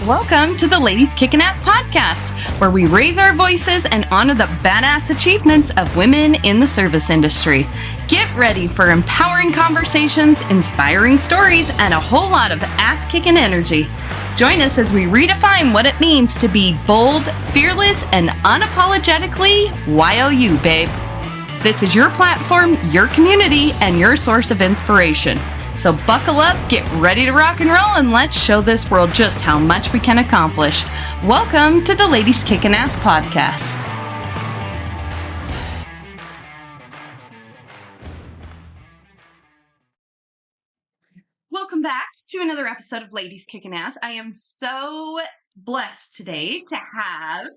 Welcome to the Ladies Kickin Ass podcast, where we raise our voices and honor the badass achievements of women in the service industry. Get ready for empowering conversations, inspiring stories, and a whole lot of ass-kicking energy. Join us as we redefine what it means to be bold, fearless, and unapologetically YOU, babe. This is your platform, your community, and your source of inspiration. So buckle up, get ready to rock and roll, and let's show this world just how much we can accomplish. Welcome to the Ladies Kickin Ass podcast. Welcome back to another episode of Ladies Kickin Ass. I am so blessed today to have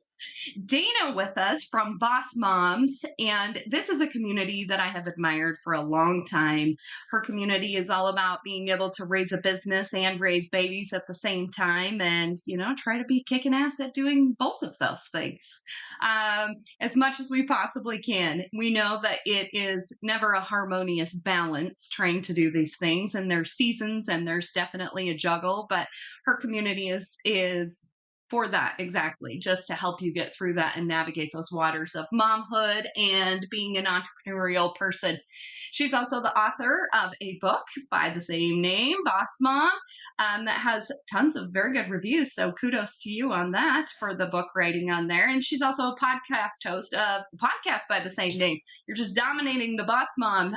Dana with us from Boss Moms, and this is a community that I have admired for a long time. Her community is all about being able to raise a business and raise babies at the same time, and try to be kicking ass at doing both of those things as much as we possibly can. We know that it is never a harmonious balance trying to do these things, and there's seasons and there's definitely a juggle, but her community is for that, exactly, just to help you get through that and navigate those waters of momhood and being an entrepreneurial person. She's also the author of a book by the same name, Boss Mom, that has tons of very good reviews. So kudos to you on that for the book writing on there. And she's also a podcast host of a podcast by the same name. You're just dominating the Boss Mom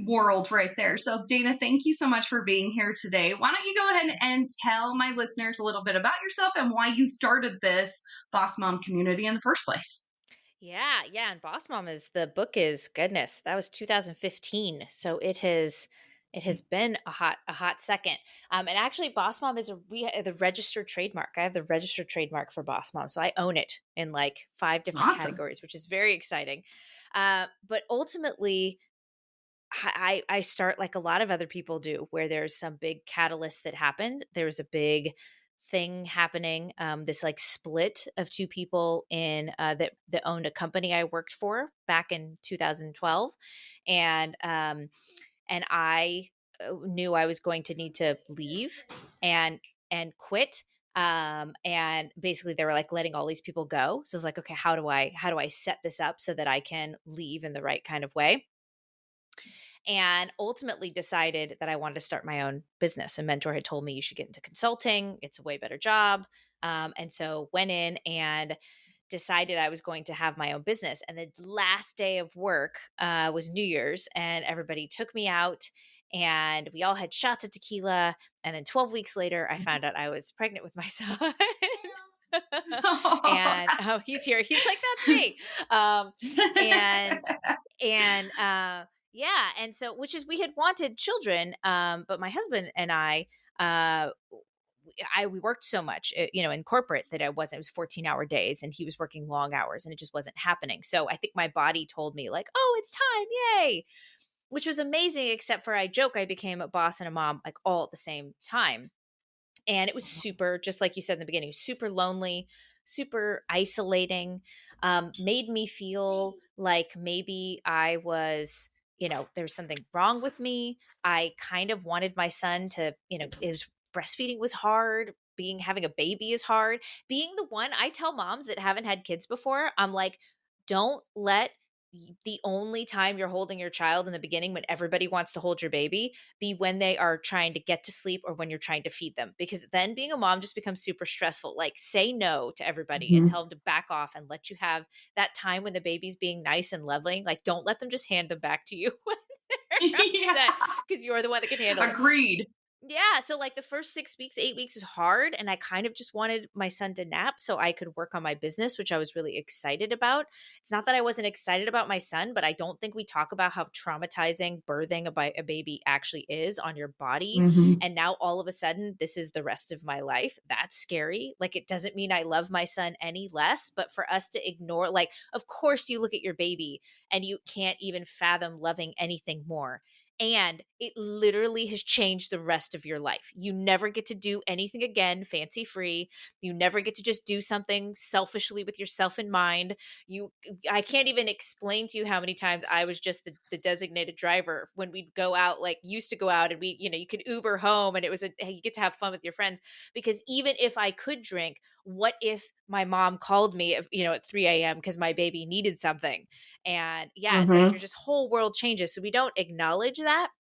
world right there. So Dana, thank you so much for being here today. Why don't you go ahead and tell my listeners a little bit about yourself and why you started this Boss Mom community in the first place? Yeah. And Boss Mom goodness, that was 2015. So it has been a hot second. And actually Boss Mom is the registered trademark. I have the registered trademark for Boss Mom. So I own it in like 5 different categories, which is very exciting. But ultimately I start like a lot of other people do, where there's some big catalyst that happened. There was a big thing happening, this like split of two people in that owned a company I worked for back in 2012, and I knew I was going to need to leave and quit. And basically they were like letting all these people go. So I was like, okay, how do I set this up so that I can leave in the right kind of way? And ultimately decided that I wanted to start my own business. A mentor had told me you should get into consulting. It's a way better job. And so went in and decided I was going to have my own business. And the last day of work was New Year's, and everybody took me out and we all had shots of tequila. And then 12 weeks later, I found out I was pregnant with my son. And he's here. He's like, that's me. Yeah. And so, which is, we had wanted children, but my husband and we worked so much, in corporate that it was 14-hour days, and he was working long hours, and it just wasn't happening. So I think my body told me like, oh, it's time. Yay. Which was amazing. Except for I became a boss and a mom, like all at the same time. And it was super, just like you said in the beginning, super lonely, super isolating, made me feel like maybe I was, there was something wrong with me. I kind of wanted my son to, breastfeeding was hard. Having a baby is hard. Being the one, I tell moms that haven't had kids before, I'm like, don't let the only time you're holding your child in the beginning, when everybody wants to hold your baby, be when they are trying to get to sleep or when you're trying to feed them, because then being a mom just becomes super stressful. Like, say no to everybody and tell them to back off and let you have that time when the baby's being nice and loving. Like, don't let them just hand them back to you when they're upset, because you're the one that can handle it. Agreed. Yeah. So like the first 6 weeks, 8 weeks was hard. And I kind of just wanted my son to nap so I could work on my business, which I was really excited about. It's not that I wasn't excited about my son, but I don't think we talk about how traumatizing birthing a baby actually is on your body. Mm-hmm. And now all of a sudden, this is the rest of my life. That's scary. Like, it doesn't mean I love my son any less, but for us to ignore, like, of course you look at your baby and you can't even fathom loving anything more. And it literally has changed the rest of your life. You never get to do anything again fancy free. You never get to just do something selfishly with yourself in mind. I can't even explain to you how many times I was just the designated driver when we'd go out, like used to go out, and you could Uber home, and it was hey, you get to have fun with your friends. Because even if I could drink, what if my mom called me at 3 a.m. because my baby needed something? And yeah, it's like Mm-hmm. your just whole world changes. So we don't acknowledge that.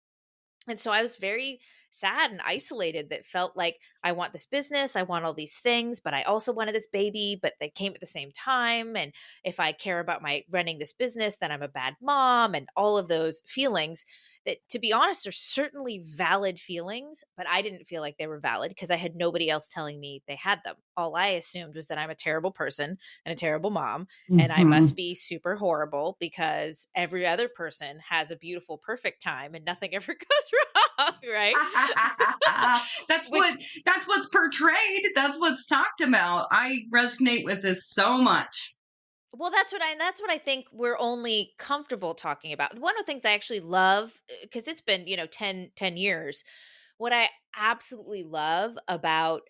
And so I was very sad and isolated, that felt like I want this business, I want all these things, but I also wanted this baby, but they came at the same time. And if I care about my running this business, then I'm a bad mom, and all of those feelings that, to be honest, are certainly valid feelings, but I didn't feel like they were valid because I had nobody else telling me they had them. All I assumed was that I'm a terrible person and a terrible mom, and I Mm-hmm. must be super horrible because every other person has a beautiful, perfect time and nothing ever goes wrong, right? that's what Which, that's what's portrayed. That's what's talked about. I resonate with this so much. well, that's what I think we're only comfortable talking about. One of the things I actually love, because it's been 10 years, what I absolutely love about,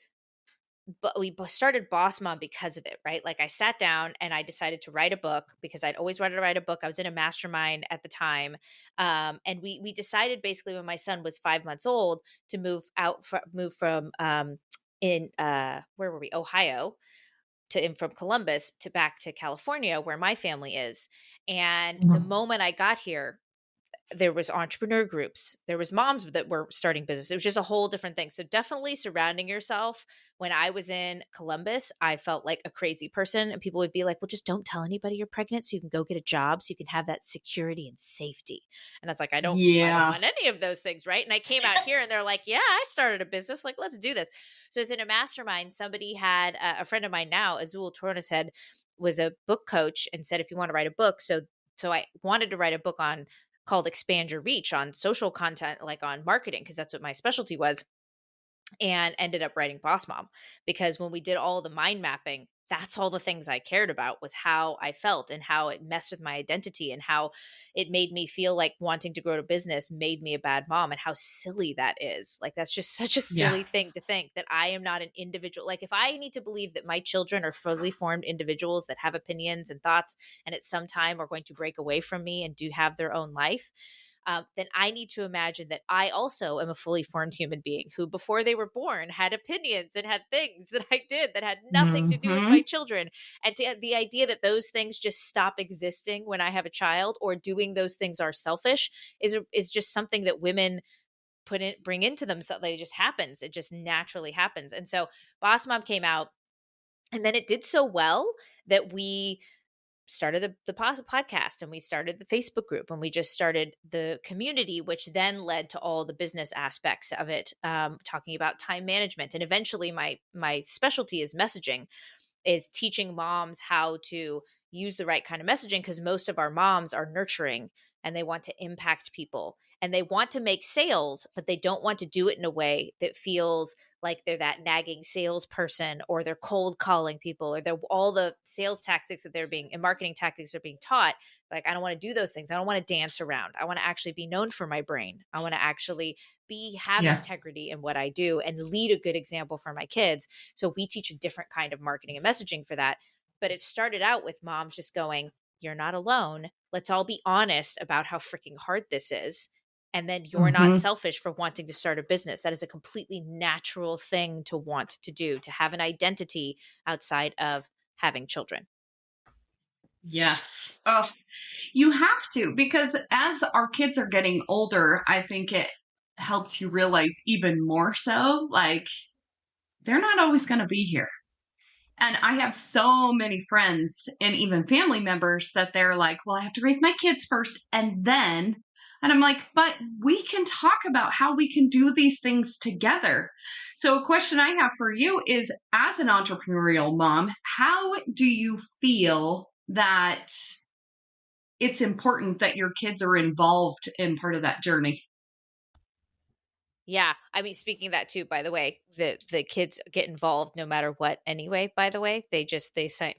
but we started Boss Mom because of it, right? Like, I sat down and I decided to write a book because I'd always wanted to write a book. I was in a mastermind at the time, and we decided basically when my son was 5 months old to move from in where were we, Ohio, from Columbus to back to California where my family is. And the moment I got here, there was entrepreneur groups, there was moms that were starting business. It was just a whole different thing. So definitely surrounding yourself. When I was in Columbus, I felt like a crazy person, and people would be like, well, just don't tell anybody you're pregnant so you can go get a job, so you can have that security and safety. And I was like, I don't Yeah. want any of those things, right? And I came out here and they're like, yeah, I started a business, like, let's do this. So it's in a mastermind. Somebody had a friend of mine now, Azul Torres, was a book coach, and said, if you want to write a book. So I wanted to write a book called Expand Your Reach, on social content, like on marketing, because that's what my specialty was, and ended up writing Boss Mom because when we did all the mind mapping, that's all the things I cared about, was how I felt and how it messed with my identity and how it made me feel like wanting to grow a business made me a bad mom, and how silly that is. Like, that's just such a Yeah. silly thing to think, that I am not an individual. Like, if I need to believe that my children are fully formed individuals that have opinions and thoughts, and at some time are going to break away from me and do have their own life, then I need to imagine that I also am a fully formed human being who, before they were born, had opinions and had things that I did that had nothing to do with my Mm-hmm. children. And the idea that those things just stop existing when I have a child, or doing those things are selfish, is just something that women bring into themselves. It just happens. It just naturally happens. And so Boss Mom came out, and then it did so well that we started podcast, and we started the Facebook group, and we just started the community, which then led to all the business aspects of it, talking about time management. And eventually my specialty is messaging, is teaching moms how to use the right kind of messaging, because most of our moms are nurturing and they want to impact people and they want to make sales, but they don't want to do it in a way that feels like they're that nagging salesperson, or they're cold calling people, or they're all the sales tactics that they're being and marketing tactics are being taught. Like, I don't want to do those things. I don't want to dance around. I want to actually be known for my brain. I want to actually have Yeah. integrity in what I do and lead a good example for my kids. So we teach a different kind of marketing and messaging for that. But it started out with moms just going, you're not alone. Let's all be honest about how freaking hard this is. And then you're not Mm-hmm. selfish for wanting to start a business. That is a completely natural thing to want to do, to have an identity outside of having children. Yes. Oh, you have to, because as our kids are getting older, I think it helps you realize even more so, like, they're not always going to be here. And I have so many friends and even family members that they're like, well, I have to raise my kids first and then. And I'm like, but we can talk about how we can do these things together. So, a question I have for you is, as an entrepreneurial mom, how do you feel that it's important that your kids are involved in part of that journey? Yeah. I mean, speaking of that too, by the way, the kids get involved no matter what anyway, by the way. They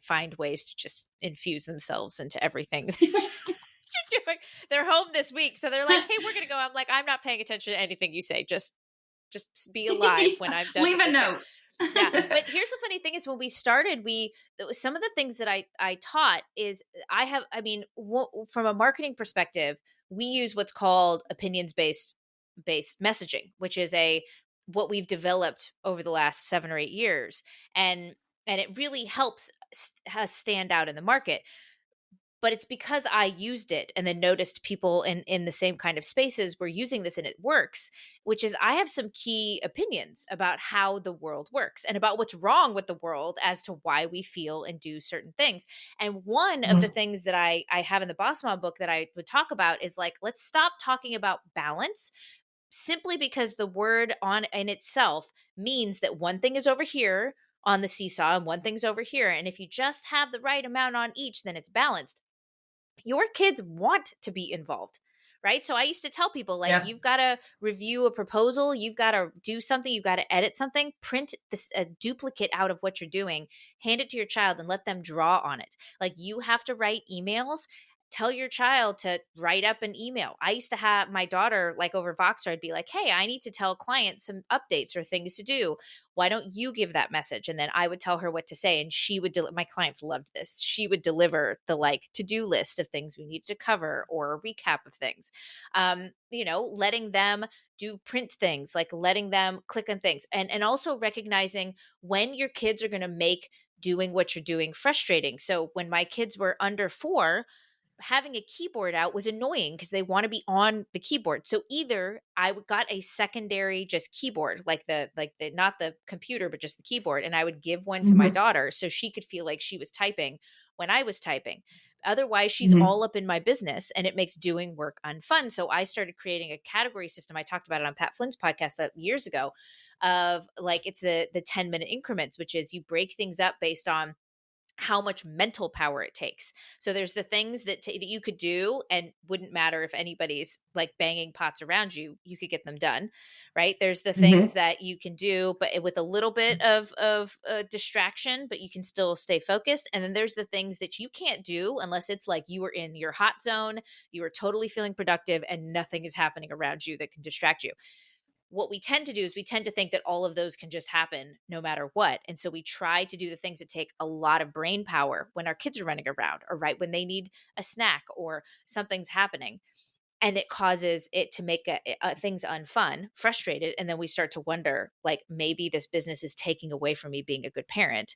find ways to just infuse themselves into everything you're doing. they're home this week. So they're like, hey, we're going to go. I'm like, I'm not paying attention to anything you say. Just be alive when I'm done Leave with a this thing. note. Yeah. But here's the funny thing is when we started, some of the things that I taught is from a marketing perspective, we use what's called opinions based messaging, which is what we've developed over the last 7 or 8 years. And it really helps us stand out in the market. But it's because I used it and then noticed people in the same kind of spaces were using this and it works, which is I have some key opinions about how the world works and about what's wrong with the world as to why we feel and do certain things. And one of the things that I have in the Boss Mom book that I would talk about is like, let's stop talking about balance simply because the word on in itself means that one thing is over here on the seesaw and one thing's over here. And if you just have the right amount on each, then it's balanced. Your kids want to be involved, right? So I used to tell people, like, Yeah. you've got to review a proposal, you've got to do something, you've got to edit something, print a duplicate out of what you're doing, hand it to your child and let them draw on it. Like, you have to write emails. Tell your child to write up an email. I used to have my daughter, like over Voxer, I'd be like, hey, I need to tell clients some updates or things to do. Why don't you give that message? And then I would tell her what to say. And she would, my clients loved this. She would deliver the like to-do list of things we needed to cover or a recap of things. Letting them do print things, like letting them click on things and also recognizing when your kids are going to make doing what you're doing frustrating. So when my kids were under 4, having a keyboard out was annoying because they want to be on the keyboard. So either I got a secondary just keyboard, like the not the computer, but just the keyboard, and I would give one to my daughter so she could feel like she was typing when I was typing. Otherwise, she's all up in my business and it makes doing work unfun. So I started creating a category system. I talked about it on Pat Flynn's podcast years ago of like, it's the 10-minute increments, which is you break things up based on how much mental power it takes. So there's the things that you could do and wouldn't matter if anybody's like banging pots around you, you could get them done, right? There's the things that you can do, but with a little bit of distraction, but you can still stay focused. And then there's the things that you can't do unless it's like you are in your hot zone, you are totally feeling productive and nothing is happening around you that can distract you. What we tend to do is we tend to think that all of those can just happen no matter what. And so we try to do the things that take a lot of brain power when our kids are running around or right when they need a snack or something's happening. And it causes it to make things unfun, frustrated. And then we start to wonder, like, maybe this business is taking away from me being a good parent.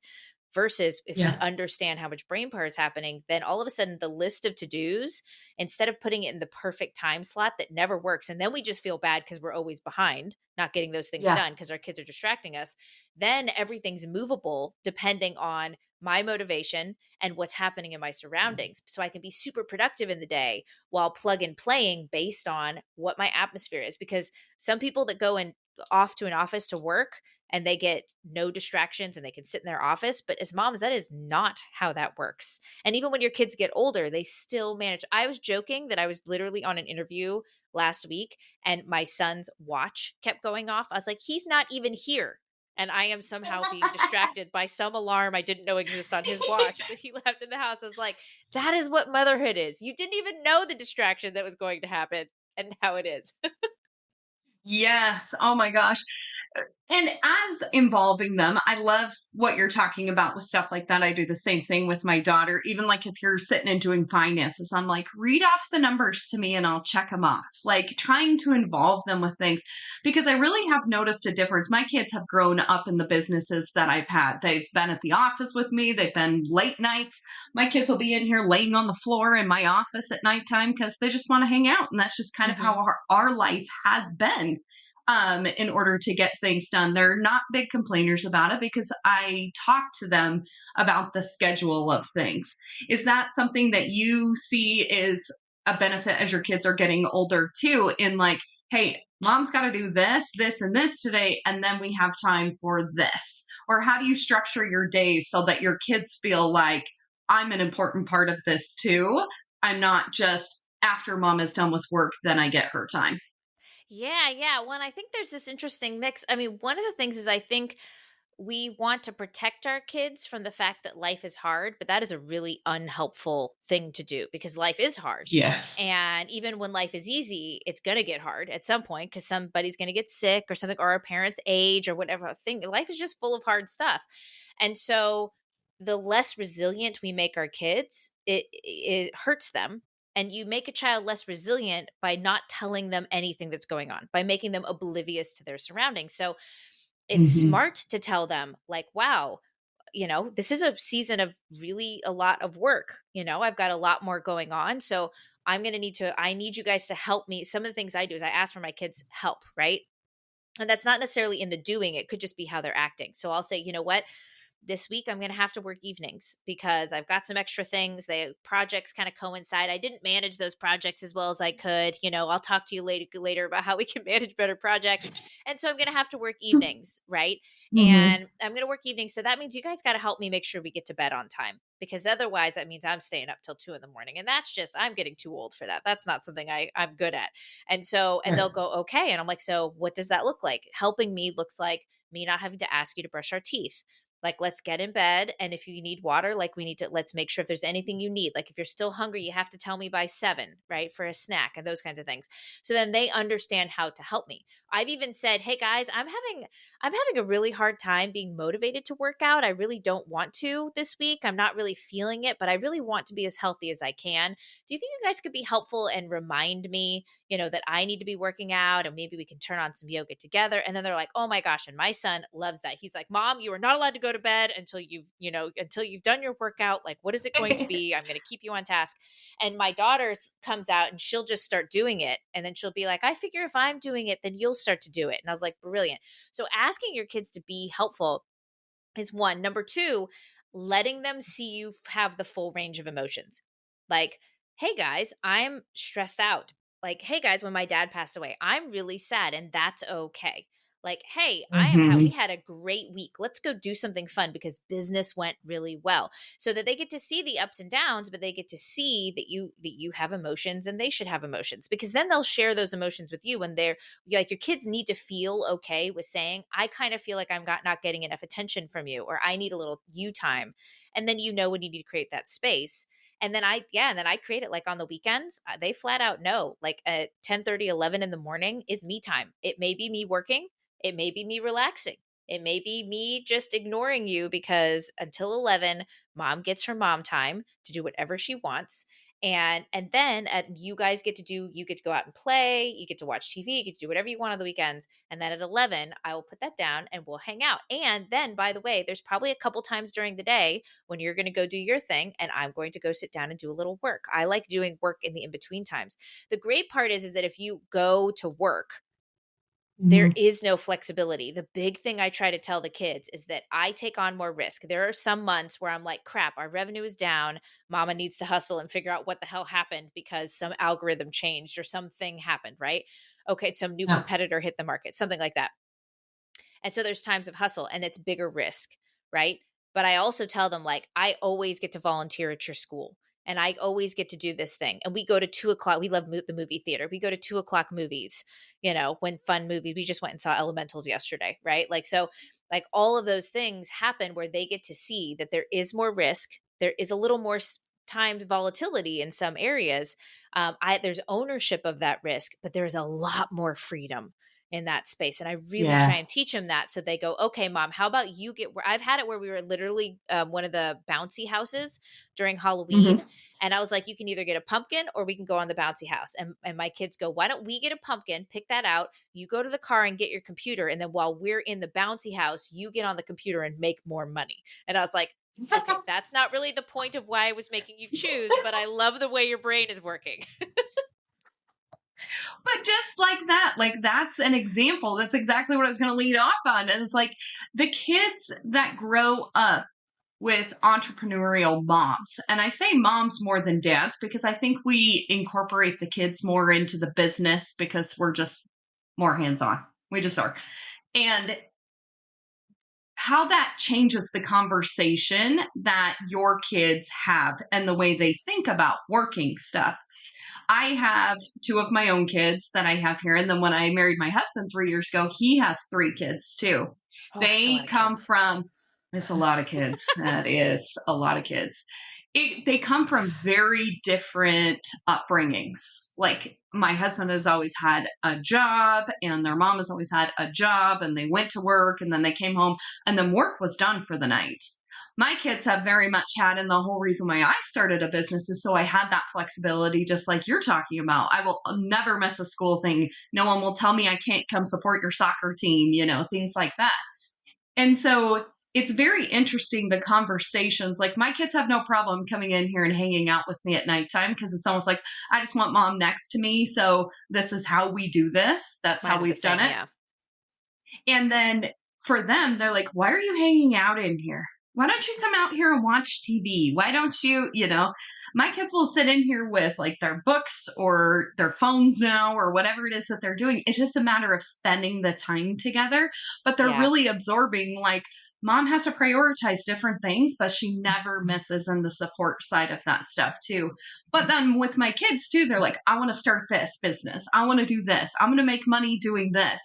Versus if we understand how much brain power is happening, then all of a sudden the list of to-dos, instead of putting it in the perfect time slot that never works, and then we just feel bad because we're always behind, not getting those things done because our kids are distracting us, then everything's movable depending on my motivation and what's happening in my surroundings. So I can be super productive in the day while plug and playing based on what my atmosphere is. Because some people that go off to an office to work and they get no distractions and they can sit in their office. But as moms, that is not how that works. And even when your kids get older, they still manage. I was joking that I was literally on an interview last week and my son's watch kept going off. I was like, he's not even here. And I am somehow being distracted by some alarm I didn't know existed on his watch that he left in the house. I was like, that is what motherhood is. You didn't even know the distraction that was going to happen and how it is. Yes. Oh my gosh. And as involving them, I love what you're talking about with stuff like that. I do the same thing with my daughter. Even like if you're sitting and doing finances, I'm like, read off the numbers to me and I'll check them off. Like trying to involve them with things because I really have noticed a difference. My kids have grown up in the businesses that I've had. They've been at the office with me. They've been late nights. My kids will be in here laying on the floor in my office at nighttime because they just want to hang out. And that's just kind of how our life has been. In order to get things done. They're not big complainers about it because I talk to them about the schedule of things. Is that something that you see is a benefit as your kids are getting older too? In like, hey, mom's got to do this, this, and this today, and then we have time for this? Or how do you structure your days so that your kids feel like I'm an important part of this too? I'm not just after mom is done with work, then I get her time. Yeah. Well, and I think there's this interesting mix. I mean, one of the things is I think we want to protect our kids from the fact that life is hard, but that is a really unhelpful thing to do because life is hard. Yes. And even when life is easy, it's going to get hard at some point because somebody's going to get sick or something, or our parents' age or whatever thing. Life is just full of hard stuff. And so the less resilient we make our kids, it hurts them. And you make a child less resilient by not telling them anything that's going on, by making them oblivious to their surroundings. So it's Mm-hmm. smart to tell them, like, wow, this is a season of really a lot of work. I've got a lot more going on. So I need you guys to help me. Some of the things I do is I ask for my kids' help, right? And that's not necessarily in the doing, it could just be how they're acting. So I'll say, you know what? This week I'm going to have to work evenings because I've got some extra things. The projects kind of coincide. I didn't manage those projects as well as I could. I'll talk to you later about how we can manage better projects. And so I'm going to have to work evenings, right? Mm-hmm. And I'm going to work evenings. So that means you guys got to help me make sure we get to bed on time because otherwise that means I'm staying up till 2 a.m. And that's just, I'm getting too old for that. That's not something I'm good at. And Right. they'll go, okay. And I'm like, so what does that look like? Helping me looks like me not having to ask you to brush our teeth. Like, let's get in bed. And if you need water, like let's make sure if there's anything you need, like if you're still hungry, you have to tell me by 7, right? For a snack and those kinds of things. So then they understand how to help me. I've even said, hey guys, I'm having a really hard time being motivated to work out. I really don't want to this week. I'm not really feeling it, but I really want to be as healthy as I can. Do you think you guys could be helpful and remind me, that I need to be working out and maybe we can turn on some yoga together? And then they're like, oh my gosh. And my son loves that. He's like, Mom, you are not allowed to go to bed until you've done your workout. Like, what is it going to be? I'm going to keep you on task. And my daughter comes out and she'll just start doing it. And then she'll be like, I figure if I'm doing it, then you'll start to do it. And I was like, brilliant. So asking your kids to be helpful is one. Number two, letting them see you have the full range of emotions. Like, hey guys, I'm stressed out. Like, hey guys, when my dad passed away, I'm really sad and that's okay. Like, hey, we Mm-hmm. had a great week. Let's go do something fun because business went really well. So that they get to see the ups and downs, but they get to see that you have emotions and they should have emotions because then they'll share those emotions with you when they're like your kids need to feel okay with saying, I kind of feel like I'm not getting enough attention from you, or I need a little you time. And then when you need to create that space. And then I create it like on the weekends. They flat out know like at 10:30, 11 in the morning is me time. It may be me working. It may be me relaxing. It may be me just ignoring you because until 11, mom gets her mom time to do whatever she wants. And then you guys you get to go out and play, you get to watch TV, you get to do whatever you want on the weekends. And then at 11, I will put that down and we'll hang out. And then, by the way, there's probably a couple times during the day when you're going to go do your thing and I'm going to go sit down and do a little work. I like doing work in the in-between times. The great part is that if you go to work, there Mm-hmm. is no flexibility. The big thing I try to tell the kids is that I take on more risk. There are some months where I'm like, crap, our revenue is down. Mama needs to hustle and figure out what the hell happened because some algorithm changed or something happened, right? Okay, some new Yeah. competitor hit the market, something like that. And so there's times of hustle and it's bigger risk, right? But I also tell them, like, I always get to volunteer at your school and I always get to do this thing. And we go to 2 o'clock. We love the movie theater. We go to 2 o'clock movies, when fun movies. We just went and saw Elementals yesterday, right? Like, so like all of those things happen where they get to see that there is more risk. There is a little more timed volatility in some areas. There's ownership of that risk, but there's a lot more freedom in that space. And I really try Yeah. and teach them that. So they go, okay, mom, how about you get where I've had it where we were literally one of the bouncy houses during Halloween. Mm-hmm. And I was like, you can either get a pumpkin or we can go on the bouncy house. And my kids go, why don't we get a pumpkin, pick that out. You go to the car and get your computer. And then while we're in the bouncy house, you get on the computer and make more money. And I was like, okay, that's not really the point of why I was making you choose, but I love the way your brain is working. But just like that, like that's an example. That's exactly what I was going to lead off on. And it's like the kids that grow up with entrepreneurial moms, and I say moms more than dads because I think we incorporate the kids more into the business because we're just more hands on. We just are. And how that changes the conversation that your kids have and the way they think about working stuff. I have 2 of my own kids that I have here. And then when I married my husband 3 years ago, he has 3 kids too. Oh, that's a lot They of come kids. from, it's a lot of kids. That is a lot of kids. They come from very different upbringings. Like my husband has always had a job, and their mom has always had a job, and they went to work, and then they came home, and then work was done for the night. My kids have very much had, and the whole reason why I started a business is so I had that flexibility, just like you're talking about. I will never miss a school thing. No one will tell me I can't come support your soccer team, things like that. And so it's very interesting, the conversations. Like my kids have no problem coming in here and hanging out with me at nighttime because it's almost like I just want mom next to me. So this is how we do this. That's how Mine are the we've done same, it. yeah. And then for them, they're like, why are you hanging out in here? Why don't you come out here and watch TV? Why don't you, my kids will sit in here with like their books or their phones now or whatever it is that they're doing. It's just a matter of spending the time together, but they're Yeah. really absorbing like mom has to prioritize different things, but she never misses in the support side of that stuff too. But then with my kids too, they're like, I want to start this business. I want to do this. I'm going to make money doing this.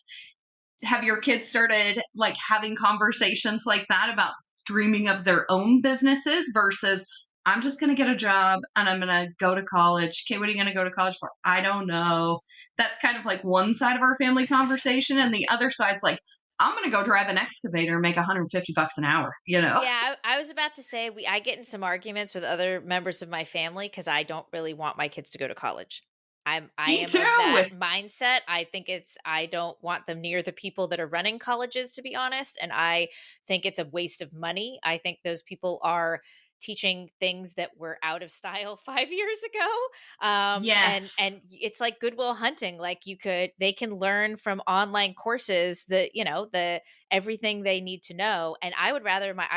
Have your kids started like having conversations like that about dreaming of their own businesses versus I'm just going to get a job and I'm going to go to college? Okay, what are you going to go to college for? I don't know. That's kind of like one side of our family conversation. And the other side's like, I'm going to go drive an excavator and make $150 an hour? Yeah, I was about to say I get in some arguments with other members of my family because I don't really want my kids to go to college. I Me am of too. that mindset. I think I don't want them near the people that are running colleges, to be honest. And I think it's a waste of money. I think those people are teaching things that were out of style 5 years ago. Yes. And it's like Goodwill Hunting. Like they can learn from online courses the everything they need to know. And I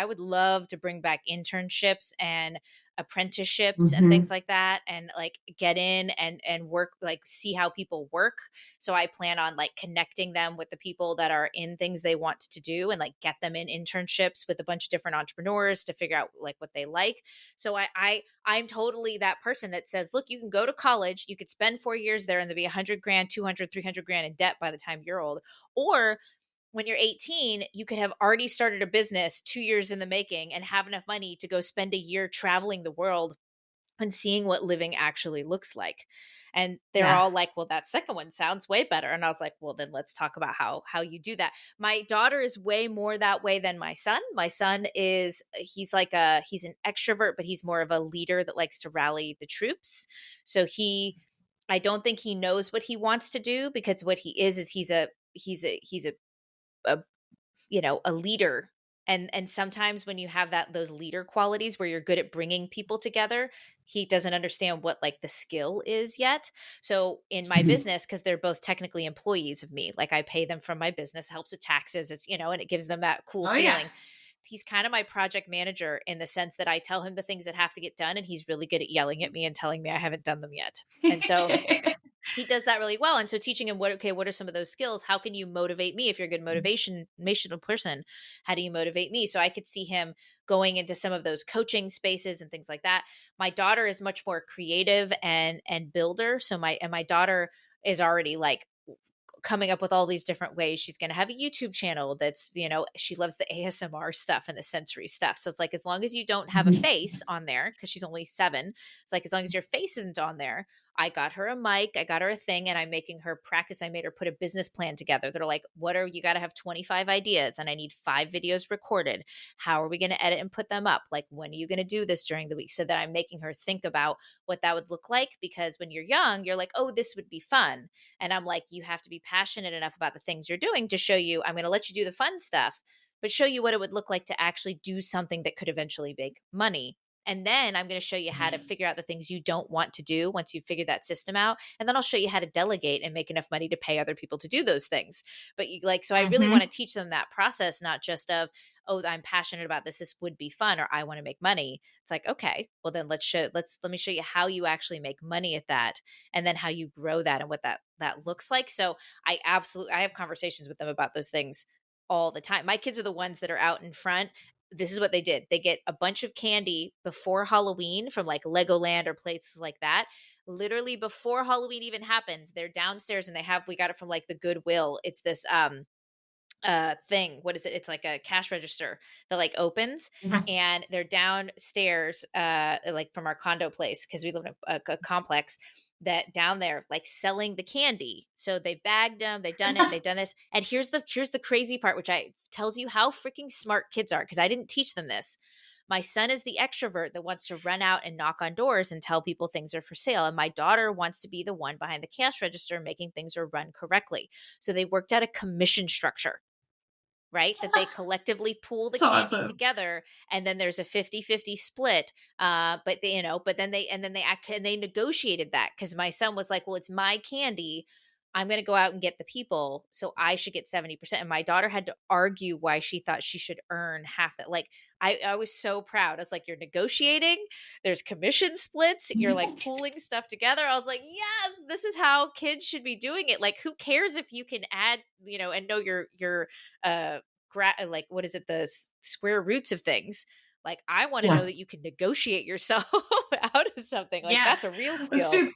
would love to bring back internships and apprenticeships and things Hmm. like that, and like get in and work, like see how people work. So I plan on like connecting them with the people that are in things they want to do, and like get them in internships with a bunch of different entrepreneurs to figure out like what they like. So I'm totally that person that says, look, you can go to college, you could spend 4 years there and there'll be 100 grand, 200, 300 grand in debt by the time you're old. Or when you're 18, you could have already started a business 2 years in the making and have enough money to go spend a year traveling the world and seeing what living actually looks like. And they're Yeah. all like, well, that second one sounds way better. And I was like, well, then let's talk about how you do that. My daughter is way more that way than my son. My son he's an extrovert, but he's more of a leader that likes to rally the troops. So I don't think he knows what he wants to do, because what he is he's a a leader. And sometimes when you have those leader qualities where you're good at bringing people together, he doesn't understand what like the skill is yet. So in my business, because they're both technically employees of me, like I pay them from my business, helps with taxes, and it gives them that cool Oh, yeah. feeling. He's kind of my project manager in the sense that I tell him the things that have to get done, and he's really good at yelling at me and telling me I haven't done them yet. And so he does that really well. And so teaching him what are some of those skills? How can you motivate me? If you're a good motivational person, how do you motivate me? So I could see him going into some of those coaching spaces and things like that. My daughter is much more creative and builder. So my daughter is already like coming up with all these different ways. She's going to have a YouTube channel that's, she loves the ASMR stuff and the sensory stuff. So it's like, as long as you don't have a Mhm. face on there, because she's only 7, it's like, as long as your face isn't on there. I got her a mic, I got her a thing, and I'm making her practice. I made her put a business plan together. They're like, you got to have 25 ideas, and I need 5 videos recorded. How are we going to edit and put them up? Like, when are you going to do this during the week? So that I'm making her think about what that would look like. Because when you're young, you're like, oh, this would be fun. And I'm like, you have to be passionate enough about the things you're doing to show you, I'm going to let you do the fun stuff, but show you what it would look like to actually do something that could eventually make money. And then I'm going to show you how to figure out the things you don't want to do once you figure that system out. And then I'll show you how to delegate and make enough money to pay other people to do those things. But so I really want Mhm. to teach them that process, not just of, oh, I'm passionate about this. This would be fun, or I want to make money. It's like, okay, well then let me show you how you actually make money at that, and then how you grow that and what that looks like. So I have conversations with them about those things all the time. My kids are the ones that are out in front. This is what they did. They get a bunch of candy before Halloween from like Legoland or places like that. Literally before Halloween even happens, they're downstairs and we got it from like the Goodwill. It's this thing. What is it? It's like a cash register that like opens, Mhm. and they're downstairs, like from our condo place, because we live in a complex that down there, like selling the candy. So they bagged them, they've done it, they've done this. And here's the crazy part, which I tells you how freaking smart kids are, because I didn't teach them this. My son is the extrovert that wants to run out and knock on doors and tell people things are for sale. And my daughter wants to be the one behind the cash register making things are run correctly. So they worked out a commission structure, right? That they collectively pool the It's candy awesome. together, and then there's a 50-50 split. But they, but then they act, and they negotiated that, because my son was like, well, it's my candy. I'm going to go out and get the people. So I should get 70%. And my daughter had to argue why she thought she should earn half that. Like, I was so proud. I was like, you're negotiating, there's commission splits, you're like pooling stuff together. I was like, yes, this is how kids should be doing it. Like, who cares if you can add, and know your like, what is it, the square roots of things. Like, I want to know Yeah. that you can negotiate yourself out of something. Like, that's Yes. a real Let's skill. do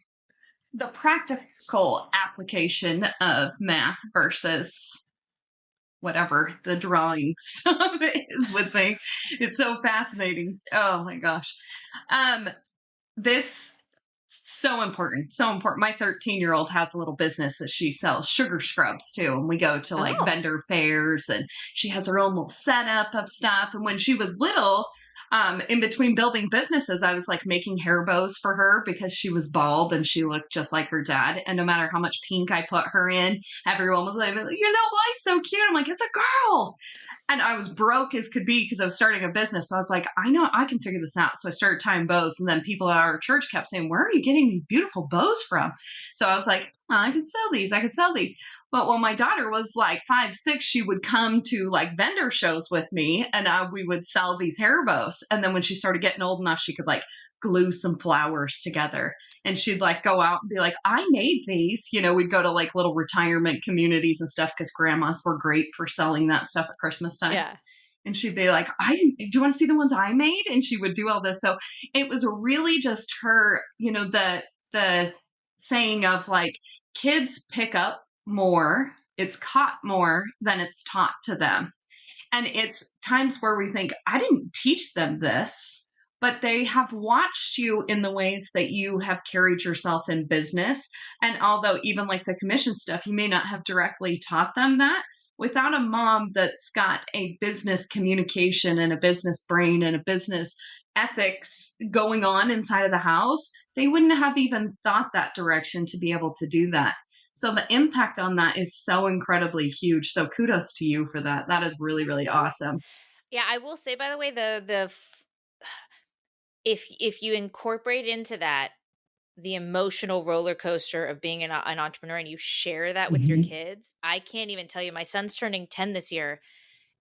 the practical application of math versus whatever the drawing stuff is with things. It's so fascinating. Oh my gosh. Um, this so important, so important. My 13-year-old has a little business that she sells sugar scrubs too, and we go to like Oh. vendor fairs, and she has her own little setup of stuff. And when she was little, in between building businesses, I was like making hair bows for her because she was bald and she looked just like her dad. And no matter how much pink I put her in, everyone was like, "Your little boy's so cute." I'm like, "It's a girl." And I was broke as could be because I was starting a business. So I was like, I know I can figure this out. So I started tying bows. And then people at our church kept saying, "Where are you getting these beautiful bows from?" So I was like, "Oh, I could sell these. I could sell these." But when my daughter was like 5, 6, she would come to like vendor shows with me, and we would sell these hair bows. And then when she started getting old enough, she could like glue some flowers together, and she'd like go out and be like, "I made these." We'd go to like little retirement communities and stuff because grandmas were great for selling that stuff at Christmas time. Yeah. And she'd be like, "Do you want to see the ones I made?" And she would do all this. So it was really just her, the saying of like, kids pick up more, it's caught more than it's taught to them. And it's times where we think, I didn't teach them this, but they have watched you in the ways that you have carried yourself in business. And although, even like the commission stuff, you may not have directly taught them that. Without a mom that's got a business communication and a business brain and a business ethics going on inside of the house, they wouldn't have even thought that direction to be able to do that. So the impact on that is so incredibly huge. So kudos to you for that. That is really, really Mhm. awesome. Yeah, I will say, by the way, if you incorporate into that the emotional roller coaster of being an entrepreneur, and you share that with your Mhm. kids, I can't even tell you. My son's turning 10 this year,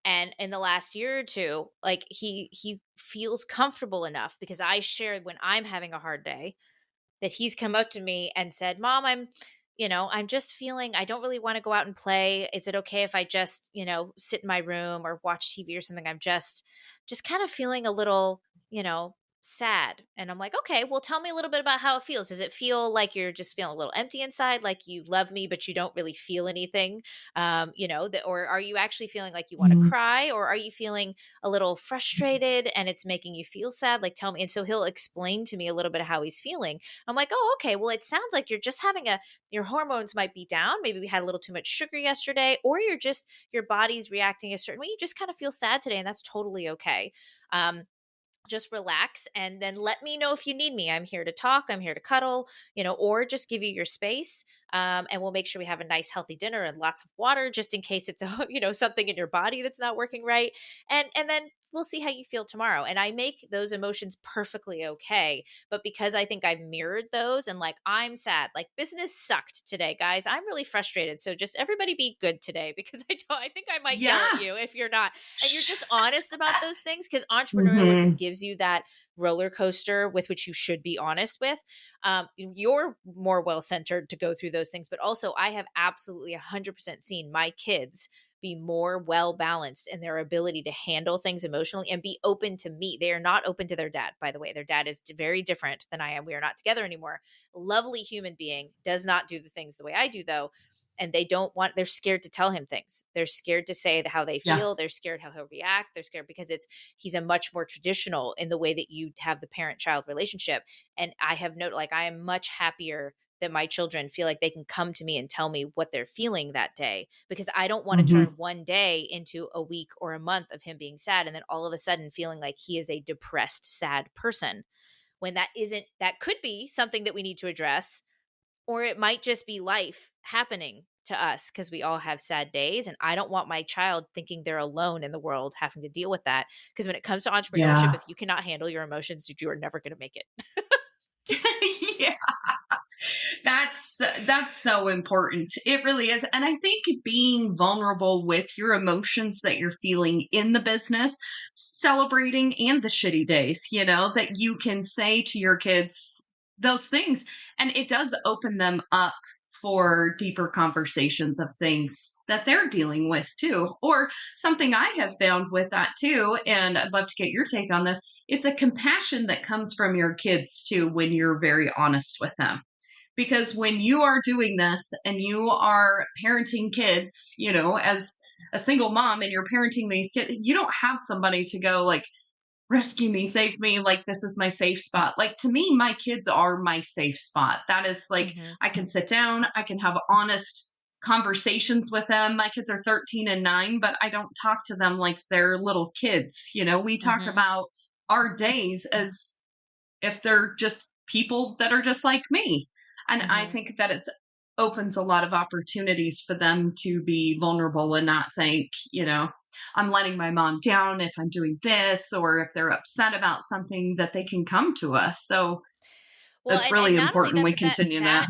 and in the last year or two, like, he feels comfortable enough, because I shared when I'm having a hard day, that he's come up to me and said, "Mom, I'm just feeling, I don't really want to go out and play. Is it okay if I just, sit in my room or watch TV or something? I'm just kind of feeling a little, sad." And I'm like, "Okay, well, tell me a little bit about how it feels. Does it feel like you're just feeling a little empty inside, like you love me, but you don't really feel anything? Or are you actually feeling like you want to Mhm. cry, or are you feeling a little frustrated and it's making you feel sad? Like, tell me." And so he'll explain to me a little bit of how he's feeling. I'm like, "Oh, okay. Well, it sounds like you're just having your hormones might be down. Maybe we had a little too much sugar yesterday, or your body's reacting a certain way. You just kind of feel sad today, and that's totally okay. Just relax, and then let me know if you need me. I'm here to talk, I'm here to cuddle, or just give you your space. And we'll make sure we have a nice healthy dinner and lots of water, just in case it's something in your body that's not working right. And then we'll see how you feel tomorrow." And I make those emotions perfectly okay. But because I think I've mirrored those, and like, I'm sad, like, business sucked today, guys, I'm really frustrated, so just everybody be good today, because I think I might yell at Yeah. you if you're not. And you're just honest about those things, because entrepreneurialism Mhm. gives you that roller coaster with which you should be honest with. You're more well centered to go through those things, but also I have absolutely 100% seen my kids be more well balanced in their ability to handle things emotionally and be open to me. They are not open to their dad, by the way. Their dad is very different than I am. We are not together anymore. Lovely human being, does not do the things the way I do, though. and they're scared to tell him things. They're scared to say how they Yeah. feel. They're scared how he'll react. They're scared because he's a much more traditional in the way that you have the parent-child relationship. And I have noted, like, I am much happier that my children feel like they can come to me and tell me what they're feeling that day, because I don't want to Hmm. turn one day into a week or a month of him being sad and then all of a sudden feeling like he is a depressed, sad person, when that could be something that we need to address, or it might just be life happening to us because we all have sad days. And I don't want my child thinking they're alone in the world having to deal with that. Because when it comes to entrepreneurship, Yeah. if you cannot handle your emotions, you are never going to make it. Yeah. That's so important. It really is. And I think being vulnerable with your emotions that you're feeling in the business, celebrating and the shitty days, that you can say to your kids those things. And it does open them up for deeper conversations of things that they're dealing with too. Or something I have found with that too, and I'd love to get your take on this. It's a compassion that comes from your kids too when you're very honest with them, because when you are doing this and you are parenting kids, as a single mom and you're parenting these kids, you don't have somebody to go like, rescue me, save me, like this is my safe spot. Like, to me, my kids are my safe spot. That is like, Hmm. I can sit down, I can have honest conversations with them. My kids are 13 and 9, but I don't talk to them like they're little kids. We talk Hmm. about our days as if they're just people that are just like me. And I Hmm. think that it opens a lot of opportunities for them to be vulnerable and not think, I'm letting my mom down if I'm doing this, or if they're upset about something, that they can come to us. So Well, that's and really not only important that, we but that continue that. that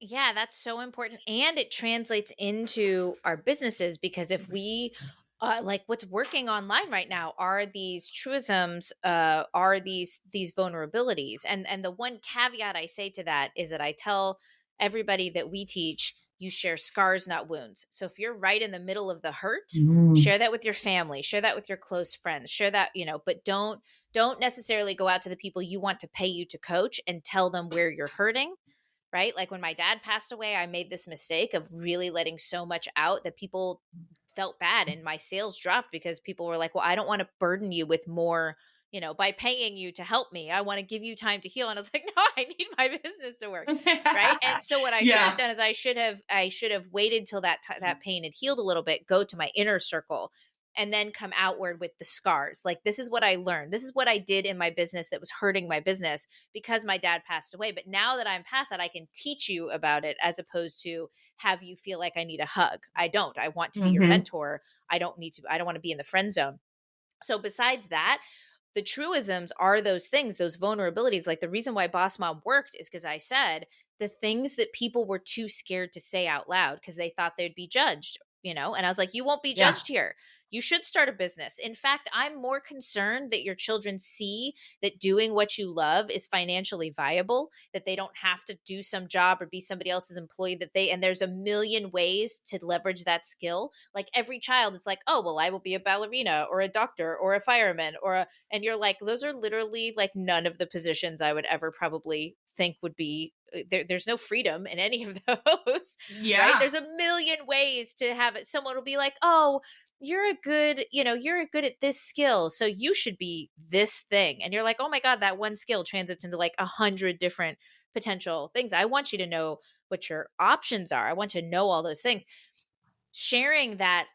yeah, that's so important, and it translates into our businesses, because if we like, what's working online right now are these truisms, are these vulnerabilities, and the one caveat I say to that is that I tell everybody that we teach, you share scars, not wounds. So if you're right in the middle of the hurt, Mm. share that with your family, share that with your close friends, share that, but don't necessarily go out to the people you want to pay you to coach and tell them where you're hurting, right? Like when my dad passed away, I made this mistake of really letting so much out that people felt bad, and my sales dropped because people were like, well, I don't want to burden you with more, by paying you to help me. I want to give you time to heal. And I was like, no, I need my business to work. Right. And so what I should have Yeah. done is I should have waited till that pain had healed a little bit, go to my inner circle, and then come outward with the scars. Like, this is what I learned. This is what I did in my business that was hurting my business because my dad passed away. But now that I'm past that, I can teach you about it, as opposed to have you feel like I need a hug. I don't. I want to be your Hmm. mentor. I don't want to be in the friend zone. So besides that, the truisms are those things, those vulnerabilities. Like, the reason why Boss Mom worked is because I said the things that people were too scared to say out loud because they thought they'd be judged, and I was like, you won't be Yeah. judged here. You should start a business. In fact, I'm more concerned that your children see that doing what you love is financially viable, that they don't have to do some job or be somebody else's employee, and there's a million ways to leverage that skill. Like, every child is like, oh, well, I will be a ballerina or a doctor or a fireman and you're like, those are literally like none of the positions I would ever probably think would be there's no freedom in any of those. Right? Yeah. There's a million ways to have it. Someone will be like, oh, you're good at this skill, so you should be this thing. And you're like, oh my God, that one skill transits into like 100 different potential things. I want you to know what your options are. I want to know all those things. Sharing that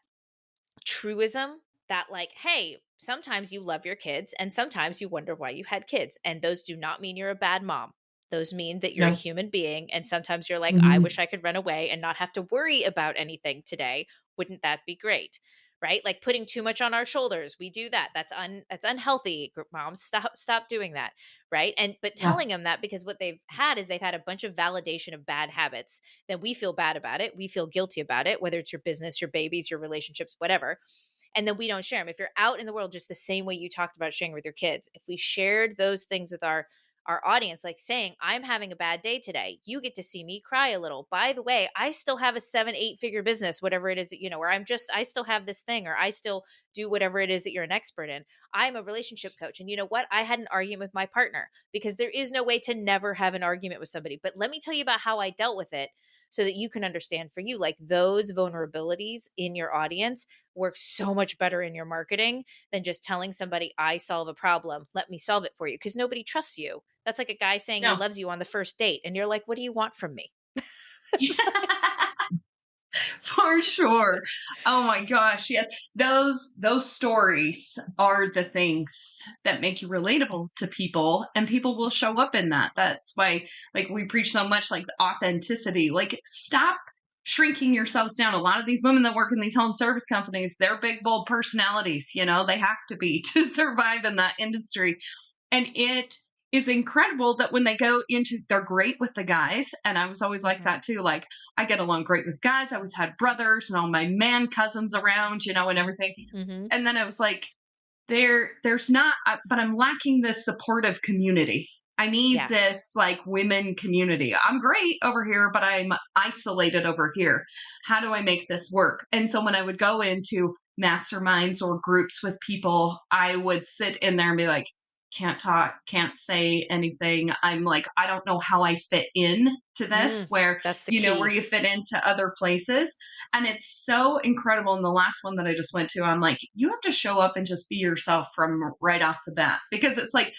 truism, that like, hey, sometimes you love your kids and sometimes you wonder why you had kids, and those do not mean you're a bad mom. Those mean that you're a Yeah. human being, and sometimes you're like, I wish Hmm. I could run away and not have to worry about anything today. Wouldn't that be great? Right? Like, putting too much on our shoulders, we do that. That's unhealthy. Moms, stop doing that. Right? And but Yeah. telling them that, because what they've had is they've had a bunch of validation of bad habits, then we feel bad about it, we feel guilty about it, whether it's your business, your babies, your relationships, whatever. And then we don't share them. If you're out in the world, just the same way you talked about sharing with your kids, if we shared those things with our audience, like saying, I'm having a bad day today, you get to see me cry a little. By the way, I still have a 7-8 figure business, whatever it is that, where I still have this thing, or I still do whatever it is that you're an expert in. I'm a relationship coach. And you know what? I had an argument with my partner, because there is no way to never have an argument with somebody. But let me tell you about how I dealt with it. so that you can understand for you, like those vulnerabilities in your audience work so much better in your marketing than just telling somebody, I solve a problem, let me solve it for you. Because nobody trusts you. That's like a guy saying he No. loves you on the first date. And you're like, what do you want from me? For sure. Oh my gosh, yes. Those stories are the things that make you relatable to people, and people will show up in that. That's why like we preach so much like authenticity. Like stop shrinking yourselves down. A lot of these women that work in these home service companies, they're big bold personalities, they have to be to survive in that industry. And it is incredible that when they go into, they're great with the guys. And I was always like Mhm. that too. Like I get along great with guys. I always had brothers and all my man cousins around, and everything. Mhm. And then I was like, there's not, but I'm lacking this supportive community. I need Yeah. this like women community. I'm great over here, but I'm isolated over here. How do I make this work? And so when I would go into masterminds or groups with people, I would sit in there and be like, can't talk, can't say anything. I'm like, I don't know how I fit in to this, where, That's the where key. you fit into other places. And it's so incredible. In the last one that I just went to, I'm like, you have to show up and just be yourself from right off the bat. Because it's like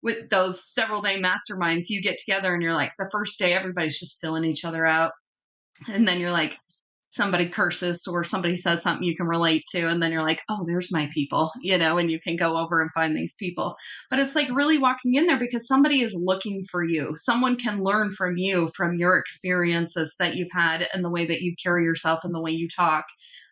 with those several day masterminds, you get together and you're like, the first day, everybody's just filling each other out. And then you're like, somebody curses or somebody says something you can relate to. And then you're like, oh, there's my people, and you can go over and find these people. But it's like really walking in there because somebody is looking for you. Someone can learn from you, from your experiences that you've had and the way that you carry yourself and the way you talk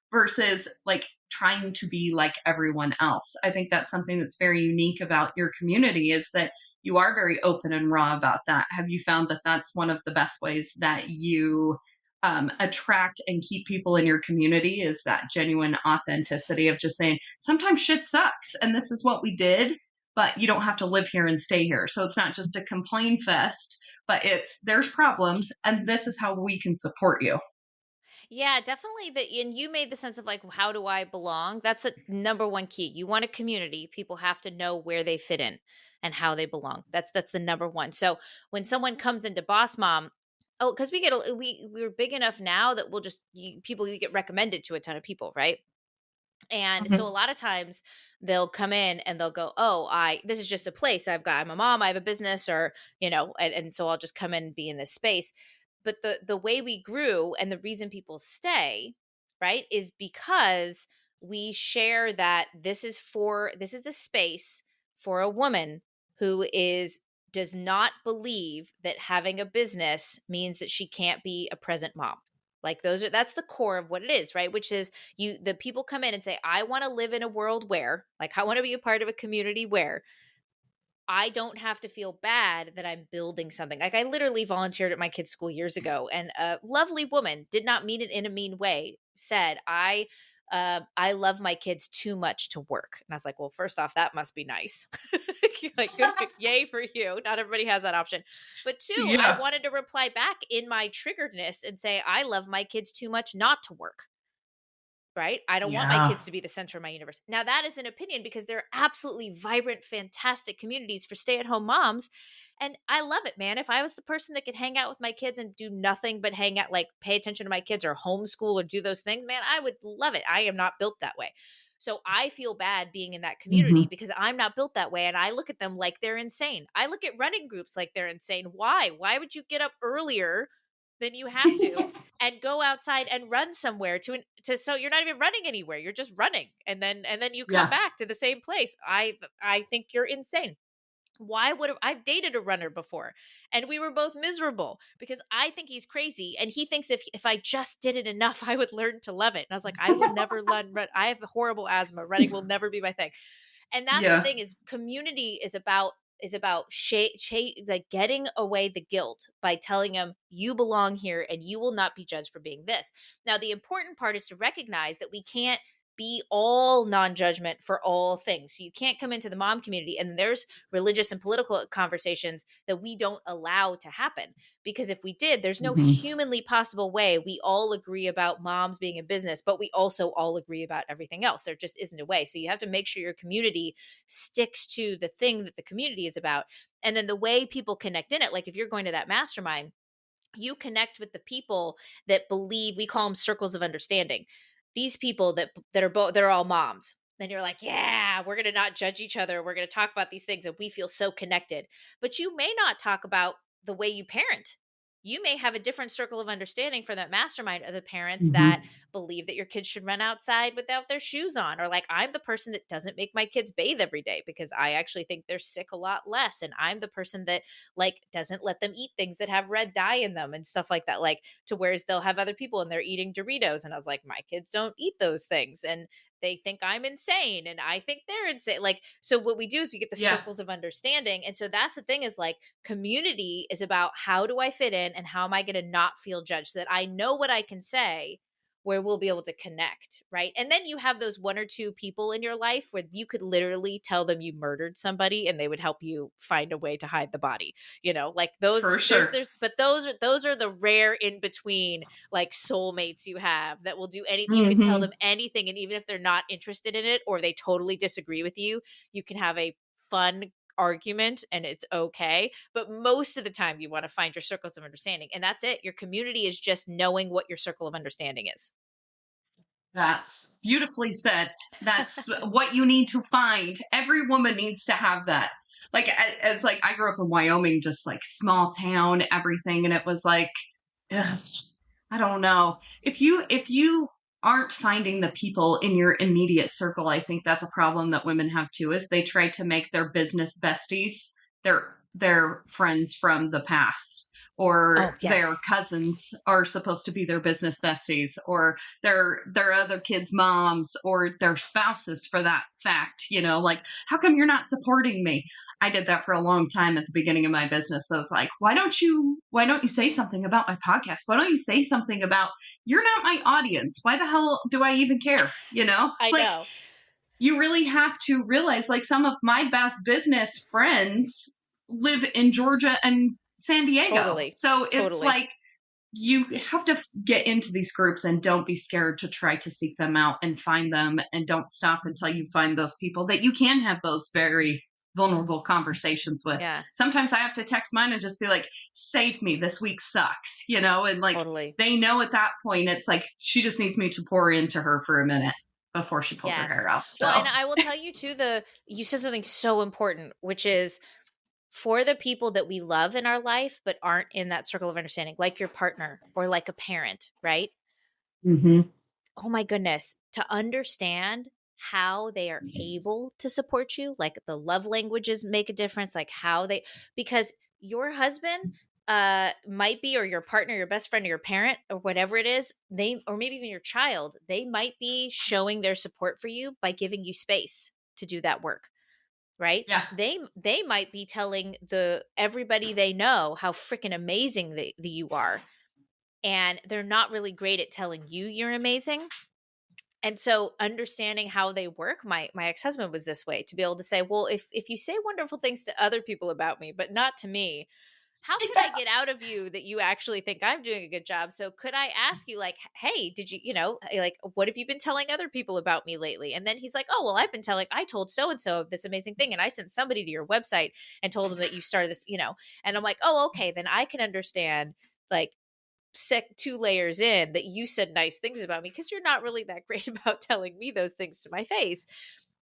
versus like trying to be like everyone else. I think that's something that's very unique about your community is that you are very open and raw about that. Have you found that that's one of the best ways that you attract and keep people in your community is that genuine authenticity of just saying, sometimes shit sucks and this is what we did, but you don't have to live here and stay here. So it's not just a complain fest, but there's problems and this is how we can support you. Yeah, definitely. And you made the sense of like, how do I belong? That's a number one key. You want a community, people have to know where they fit in and how they belong. That's the number one. So when someone comes into Boss Mom, oh, because we're big enough now that people you get recommended to a ton of people, right? And so a Mhm. lot of times they'll come in and they'll go, oh, this is just a place. I'm a mom, I have a business, or and so I'll just come in and be in this space. But the way we grew and the reason people stay, right, is because we share that this is the space for a woman who does not believe that having a business means that she can't be a present mom. Like that's the core of what it is, right? Which is the people come in and say, I want to live in a world where, like, I want to be a part of a community where I don't have to feel bad that I'm building something. Like I literally volunteered at my kids' school years ago, and a lovely woman, did not mean it in a mean way, said, I love my kids too much to work. And I was like, well, first off, that must be nice. Like, good, yay for you. Not everybody has that option. But two, I Yeah. wanted to reply back in my triggeredness and say, I love my kids too much not to work. Right? I don't want my Yeah. kids to be the center of my universe. Now, that is an opinion because there are absolutely vibrant, fantastic communities for stay at home moms. And I love it, man. If I was the person that could hang out with my kids and do nothing but hang out, like pay attention to my kids or homeschool or do those things, man, I would love it. I am not built that way. So I feel bad being in that community Mhm. because I'm not built that way. And I look at them like they're insane. I look at running groups like they're insane. Why? Why would you get up earlier than you have to and go outside and run somewhere so you're not even running anywhere, you're just running, and then you come Yeah. back to the same place? I think you're insane. Why would I've dated a runner before, and we were both miserable because I think he's crazy and he thinks if I just did it enough I would learn to love it. And I was like, I will never run. I have horrible asthma, running will never be my thing. And that's the Yeah. thing, is community is about like getting away the guilt by telling them you belong here and you will not be judged for being this. Now, the important part is to recognize that we can't be all non-judgment for all things. So you can't come into the mom community and there's religious and political conversations that we don't allow to happen, because if we did, there's no Mhm. humanly possible way we all agree about moms being a business, but we also all agree about everything else. There just isn't a way. So you have to make sure your community sticks to the thing that the community is about. And then the way people connect in it, like if you're going to that mastermind, You connect with the people that believe, we call them circles of understanding. These people that are both, they're all moms. And you're like, yeah, we're going to not judge each other. We're going to talk about these things and we feel so connected. But you may not talk about the way you parent. You may have a different circle of understanding for that mastermind of the parents that Mhm. believe that your kids should run outside without their shoes on. Or like, I'm the person that doesn't make my kids bathe every day because I actually think they're sick a lot less. And I'm the person that like doesn't let them eat things that have red dye in them and stuff like that. Like, to whereas they'll have other people and they're eating Doritos. And I was like, my kids don't eat those things. And they think I'm insane and I think they're insane. Like, so what we do is we get the Yeah, circles of understanding. And so that's the thing, is like, community is about how do I fit in and how am I going to not feel judged, so that I know what I can say, where we'll be able to connect, right? And then you have those one or two people in your life where you could literally tell them you murdered somebody and they would help you find a way to hide the body. Like those, for sure. but those are the rare in between, like, soulmates you have that will do anything. You could tell Mhm. them anything, and even if they're not interested in it or they totally disagree with you, you can have a fun argument and it's okay. But most of the time you want to find your circles of understanding, and that's it. Your community is just knowing what your circle of understanding is. That's beautifully said. That's what you need to find. Every woman needs to have that. Like as like I grew up in Wyoming, just like small town, everything, and it was like, ugh, I don't know. If you aren't finding the people in your immediate circle, I think that's a problem that women have too. Is they try to make their business besties their friends from the past, Oh, or their yes. cousins are supposed to be their business besties, or their other kids' moms, or their spouses for that fact. Like, how come you're not supporting me? I did that for a long time at the beginning of my business. I was like, why don't you say something about my podcast? Why don't you say something about, you're not my audience? Why the hell do I even care? I Like, know. you really have to realize, like, some of my best business friends live in Georgia and San Diego. Totally. So it's Totally. like, you have to get into these groups and don't be scared to try to seek them out and find them, and don't stop until you find those people that you can have those very vulnerable conversations with. Yeah, Sometimes I have to text mine and just be like, save me, this week sucks, and like, totally. they know at that point it's like she just needs me to pour into her for a minute before she pulls her Yes. hair out. Well, and So I will tell you too, you said something so important, which is for the people that we love in our life but aren't in that circle of understanding, like your partner or like a parent, right? mhm. Oh my goodness, to understand how they are able to support you, like the love languages make a difference, like how they, because your husband might be, or your partner, your best friend, or your parent, or whatever it is, they, or maybe even your child, they might be showing their support for you by giving you space to do that work, right? Yeah. They might be telling everybody they know how freaking amazing you are, and they're not really great at telling you you're amazing. And so understanding how they work, my ex-husband was this way, to be able to say, well, if you say wonderful things to other people about me but not to me, how can I Yeah. get out of you that you actually think I'm doing a good job? So could I ask you, like, hey, did you, like, what have you been telling other people about me lately? And then he's like, oh, well, I told so and so this amazing thing, and I sent somebody to your website and told them that you started this, and I'm like, oh, okay, then I can understand, like, 2 layers in, that you said nice things about me, because you're not really that great about telling me those things to my face.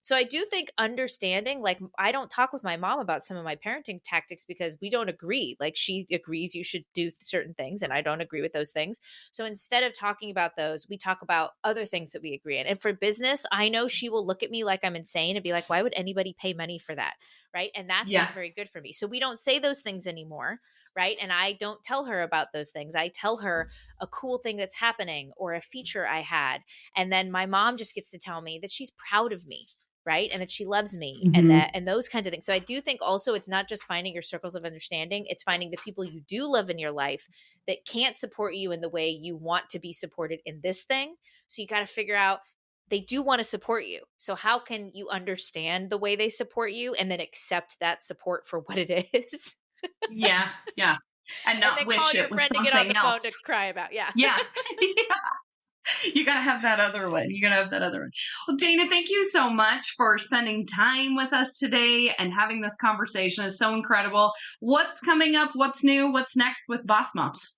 So I do think understanding, like, I don't talk with my mom about some of my parenting tactics because we don't agree. Like, she agrees you should do certain things and I don't agree with those things. So instead of talking about those, we talk about other things that we agree in. And for business, I know she will look at me like I'm insane and be like, why would anybody pay money for that? Right. And that's Yeah. not very good for me. So we don't say those things anymore. Right. And I don't tell her about those things. I tell her a cool thing that's happening or a feature I had. And then my mom just gets to tell me that she's proud of me, right? And that she loves me, and Mhm. that, and those kinds of things. So I do think also it's not just finding your circles of understanding, it's finding the people you do love in your life that can't support you in the way you want to be supported in this thing. So you got to figure out, they do want to support you. So how can you understand the way they support you and then accept that support for what it is? Yeah. Yeah. And And not then call wish your it was friend to get on the something phone else. to cry about. Yeah. Yeah. You gotta have that other one. You gotta have that other one. Well, Dana, thank you so much for spending time with us today and having this conversation. It's so incredible. What's coming up? What's new? What's next with Boss Moms?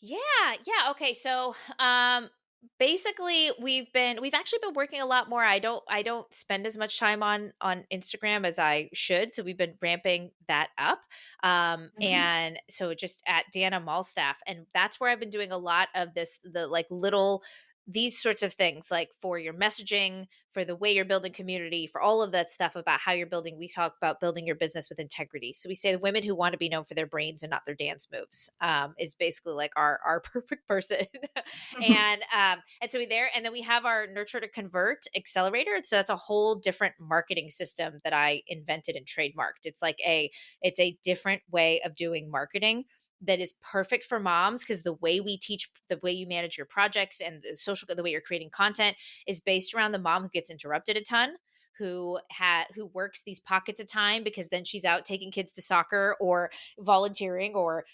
Yeah, yeah. Okay, so basically we've actually been working a lot more. I don't spend as much time on Instagram as I should, so we've been ramping that up. Mhm. And so just at Dana Malstaff, and that's where I've been doing a lot of this, the like little these sorts of things, like for your messaging, for the way you're building community, for all of that stuff about how you're building. We talk about building your business with integrity. So we say the women who want to be known for their brains and not their dance moves, is basically like our perfect person. And so we there, and then we have our Nurture to Convert accelerator. So that's a whole different marketing system that I invented and trademarked. It's a different way of doing marketing that is perfect for moms, because the way we teach, the way you manage your projects and the way you're creating content is based around the mom who gets interrupted a ton, who works these pockets of time because then she's out taking kids to soccer or volunteering, or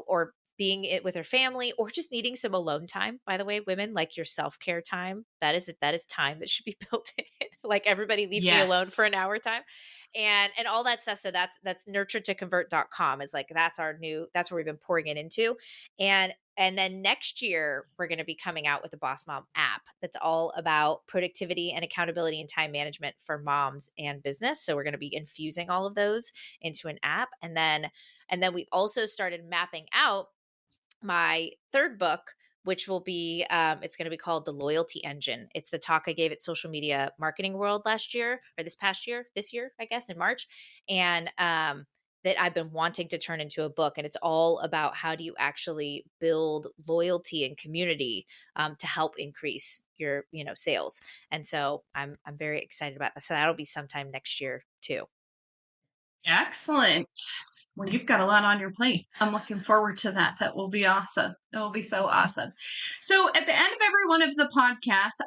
or being it with her family, or just needing some alone time. By the way, women, like your self-care time, that is time that should be built in. Like, everybody leave me alone for Yes. an hour time, and all that stuff. So that's nurturetoconvert.com is like, that's where we've been pouring it into. And then next year we're going to be coming out with the Boss Mom app that's all about productivity and accountability and time management for moms and business. So we're going to be infusing all of those into an app. And then we also started mapping out my third book, which will be it's going to be called The Loyalty Engine. It's the talk I gave at Social Media Marketing World last year, or this year, I guess, in March. And that I've been wanting to turn into a book. And it's all about how do you actually build loyalty and community, to help increase your, sales. And so I'm very excited about that. So that'll be sometime next year too. Excellent. Well, you've got a lot on your plate. I'm looking forward to that. That will be awesome. That will be so awesome. So at the end of every one of the podcasts,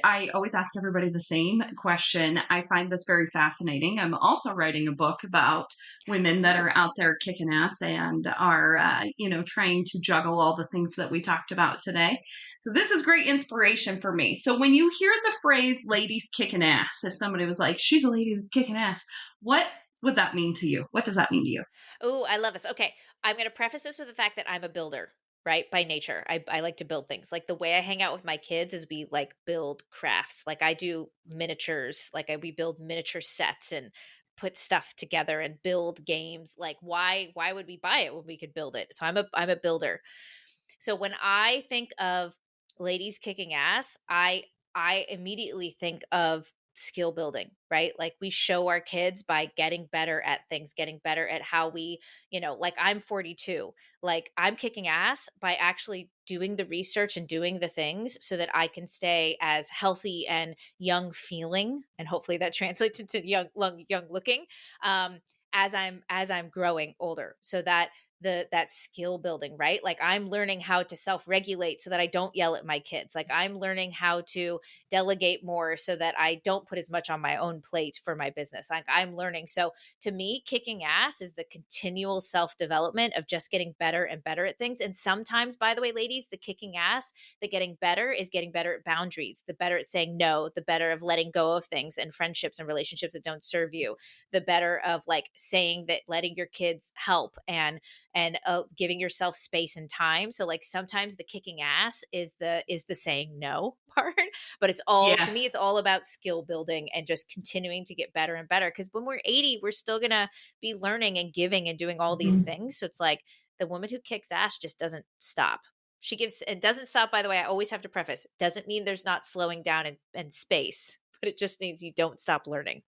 I always ask everybody the same question. I find this very fascinating. I'm also writing a book about women that Ooh. are out there kicking ass and are, trying to juggle all the things that we talked about today. So this is great inspiration for me. So when you hear the phrase "ladies kicking ass," if somebody was like, "She's a lady that's kicking ass," what would that mean to you? What does that mean to you? Oh, I love this. Okay. I'm going to preface this with the fact that I'm a builder, right? By nature. I like to build things. Like, the way I hang out with my kids is we like build crafts. Like, I do miniatures, we build miniature sets and put stuff together and build games. Like, why would we buy it when we could build it? So I'm a builder. So when I think of ladies kicking ass, I immediately think of skill building, right? Like, we show our kids by getting better at things, getting better at how we, like, I'm 42. Like, I'm kicking ass by actually doing the research and doing the things so that I can stay as healthy and young feeling, and hopefully that translates into young looking, um, as I'm growing older, so that that skill building, right? Like, I'm learning how to self-regulate so that I don't yell at my kids. Like, I'm learning how to delegate more so that I don't put as much on my own plate for my business. Like, I'm learning. So to me, kicking ass is the continual self-development of just getting better and better at things. And sometimes, by the way, ladies, the kicking ass, the getting better is getting better at boundaries, the better at saying no, the better of letting go of things and friendships and relationships that don't serve you, the better of like saying that, letting your kids help, and giving yourself space and time. So like, sometimes the kicking ass is the saying no part, but it's all, Yeah. to me, it's all about skill building and just continuing to get better and better. Because when we're 80, we're still gonna be learning and giving and doing all these Mhm. things. So it's like, the woman who kicks ass just doesn't stop. She gives and doesn't stop. By the way, I always have to preface, doesn't mean there's not slowing down and space, but it just means you don't stop learning.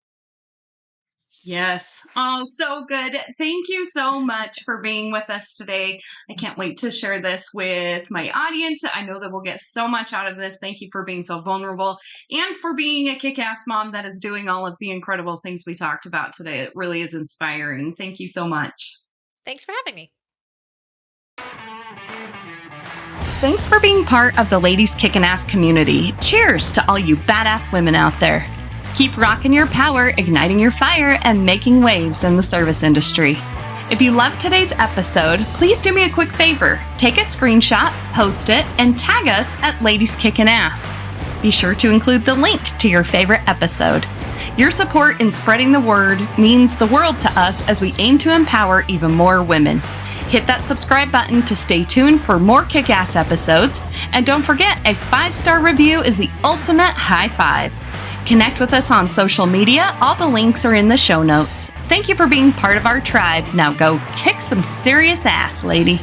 Yes. Oh, so good. Thank you so much for being with us today. I can't wait to share this with my audience. I know that we'll get so much out of this. Thank you for being so vulnerable and for being a kick ass mom that is doing all of the incredible things we talked about today. It really is inspiring. Thank you so much. Thanks for having me. Thanks for being part of the Ladies Kickin' Ass community. Cheers to all you badass women out there. Keep rocking your power, igniting your fire, and making waves in the service industry. If you loved today's episode, please do me a quick favor. Take a screenshot, post it, and tag us at Ladies Kickin' Ass. Be sure to include the link to your favorite episode. Your support in spreading the word means the world to us as we aim to empower even more women. Hit that subscribe button to stay tuned for more kick-ass episodes. And don't forget, a 5-star review is the ultimate high five. Connect with us on social media. All the links are in the show notes. Thank you for being part of our tribe. Now go kick some serious ass, lady.